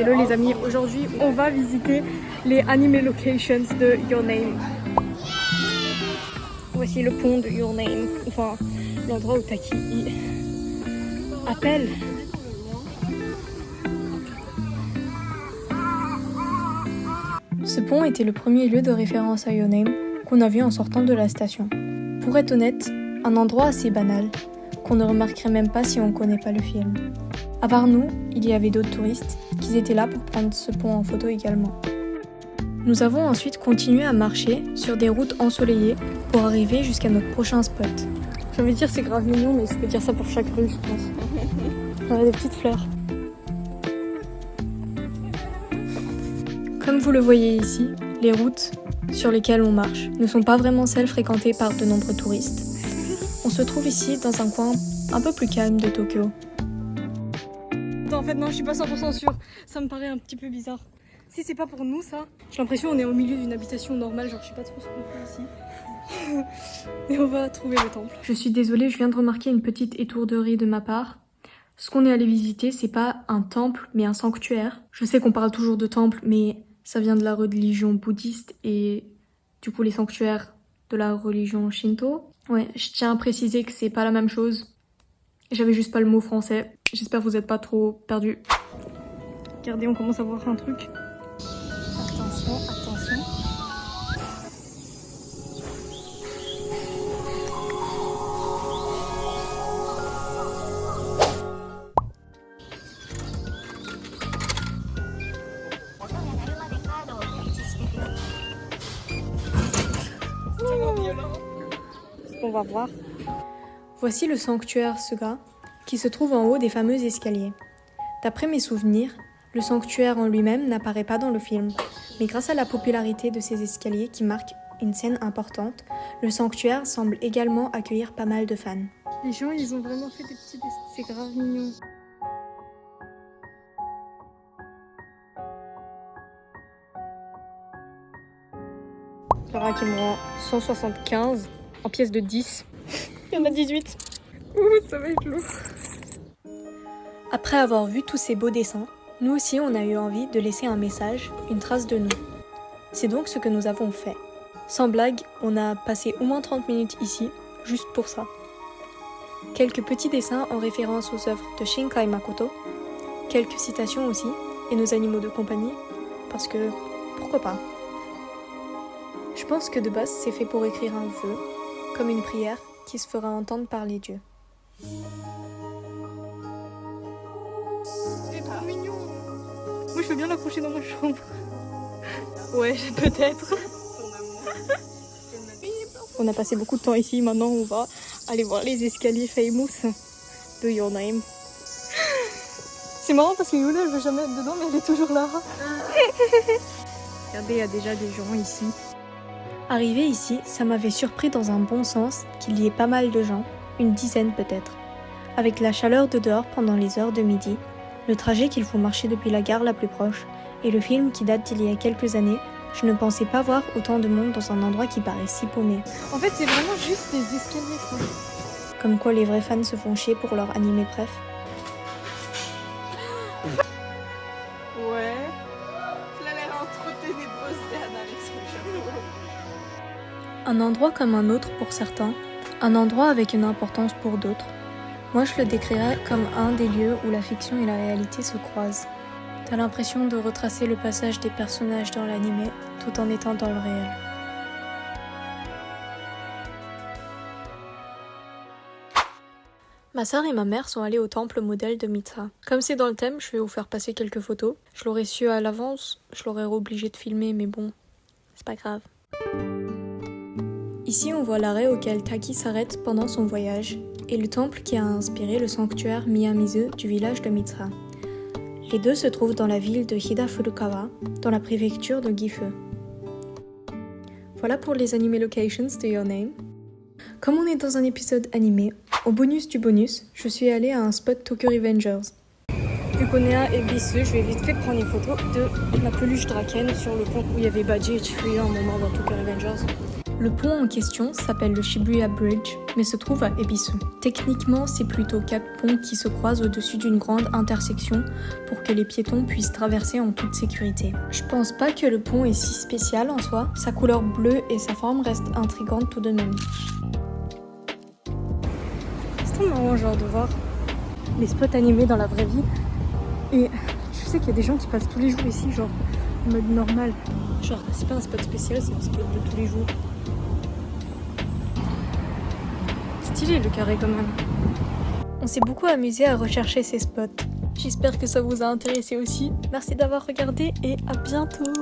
Hello les amis, aujourd'hui on va visiter les anime locations de Your Name. Voici le pont de Your Name, enfin l'endroit où Taki appelle. Ce pont était le premier lieu de référence à Your Name qu'on a vu en sortant de la station. Pour être honnête, un endroit assez banal, qu'on ne remarquerait même pas si on ne connaît pas le film. À part nous, il y avait d'autres touristes qui étaient là pour prendre ce pont en photo également. Nous avons ensuite continué à marcher sur des routes ensoleillées pour arriver jusqu'à notre prochain spot. J'ai envie de dire c'est grave mignon, mais je peux dire ça pour chaque rue, je pense. On a des petites fleurs. Comme vous le voyez ici, les routes sur lesquelles on marche ne sont pas vraiment celles fréquentées par de nombreux touristes. On se trouve ici dans un coin un peu plus calme de Tokyo. En fait non, je suis pas 100% sûre, ça me paraît un petit peu bizarre. Si c'est pas pour nous ça, j'ai l'impression qu'on est au milieu d'une habitation normale, genre je sais pas trop ce qu'on fait ici. Mais on va trouver le temple. Je suis désolée, je viens de remarquer une petite étourderie de ma part. Ce qu'on est allé visiter, c'est pas un temple, mais un sanctuaire. Je sais qu'on parle toujours de temple, mais ça vient de la religion bouddhiste et du coup les sanctuaires de la religion Shinto. Ouais, je tiens à préciser que c'est pas la même chose. J'avais juste pas le mot français. J'espère que vous êtes pas trop perdus. Regardez, on commence à voir un truc. Attention, attention. On va voir. Voici le sanctuaire Suga, qui se trouve en haut des fameux escaliers. D'après mes souvenirs, le sanctuaire en lui-même n'apparaît pas dans le film, mais grâce à la popularité de ces escaliers qui marquent une scène importante, le sanctuaire semble également accueillir pas mal de fans. Les gens, ils ont vraiment fait des petits... C'est grave mignon. Clara qui me rend 175 en pièces de 10. Il y en a 18. Ouh, ça va être lourd. Après avoir vu tous ces beaux dessins, nous aussi on a eu envie de laisser un message, une trace de nous. C'est donc ce que nous avons fait. Sans blague, on a passé au moins 30 minutes ici, juste pour ça. Quelques petits dessins en référence aux œuvres de Shinkai Makoto, quelques citations aussi, et nos animaux de compagnie, parce que pourquoi pas. Je pense que de base c'est fait pour écrire un vœu, comme une prière qui se fera entendre par les dieux. C'est trop mignon. Moi je veux bien l'accrocher dans ma chambre. Ouais, peut-être. On a passé beaucoup de temps ici, maintenant on va aller voir les escaliers famous de Your Name. C'est marrant parce que Yuna elle veut jamais être dedans mais elle est toujours là. Regardez, il y a déjà des gens ici. Arrivé ici, ça m'avait surpris dans un bon sens qu'il y ait pas mal de gens, une dizaine peut-être. Avec la chaleur de dehors pendant les heures de midi, le trajet qu'il faut marcher depuis la gare la plus proche, et le film qui date d'il y a quelques années, je ne pensais pas voir autant de monde dans un endroit qui paraît si paumé. En fait, c'est vraiment juste des escaliers, quoi. Comme quoi les vrais fans se font chier pour leur animé préf. Ouais. Elle a l'air trop ténébreuse avec son chapeau. Un endroit comme un autre pour certains, un endroit avec une importance pour d'autres. Moi je le décrirais comme un des lieux où la fiction et la réalité se croisent. T'as l'impression de retracer le passage des personnages dans l'anime tout en étant dans le réel. Ma sœur et ma mère sont allées au temple modèle de Mitra. Comme c'est dans le thème, je vais vous faire passer quelques photos. Je l'aurais su à l'avance, je l'aurais obligé de filmer, mais bon, c'est pas grave. Ici, on voit l'arrêt auquel Taki s'arrête pendant son voyage et le temple qui a inspiré le sanctuaire Miyamizu du village de Mitra. Les deux se trouvent dans la ville de Hida-Furukawa, dans la préfecture de Gifu. Voilà pour les anime locations de Your Name. Comme on est dans un épisode animé, au bonus du bonus, je suis allée à un spot Tokyo Revengers. Vu qu'on est à Ebisu, je vais vite fait prendre une photo de la peluche Draken sur le pont où il y avait Badji et Chifuya un moment dans Tokyo Revengers. Le pont en question s'appelle le Shibuya Bridge, mais se trouve à Ebisu. Techniquement, c'est plutôt 4 ponts qui se croisent au-dessus d'une grande intersection pour que les piétons puissent traverser en toute sécurité. Je pense pas que le pont est si spécial en soi, sa couleur bleue et sa forme restent intrigantes tout de même. C'est trop marrant genre de voir les spots animés dans la vraie vie. Et je sais qu'il y a des gens qui passent tous les jours ici, genre en mode normal. Genre c'est pas un spot spécial, c'est un spot de tous les jours. Stylé le carré quand même. On s'est beaucoup amusé à rechercher ces spots. J'espère que ça vous a intéressé aussi. Merci d'avoir regardé et à bientôt.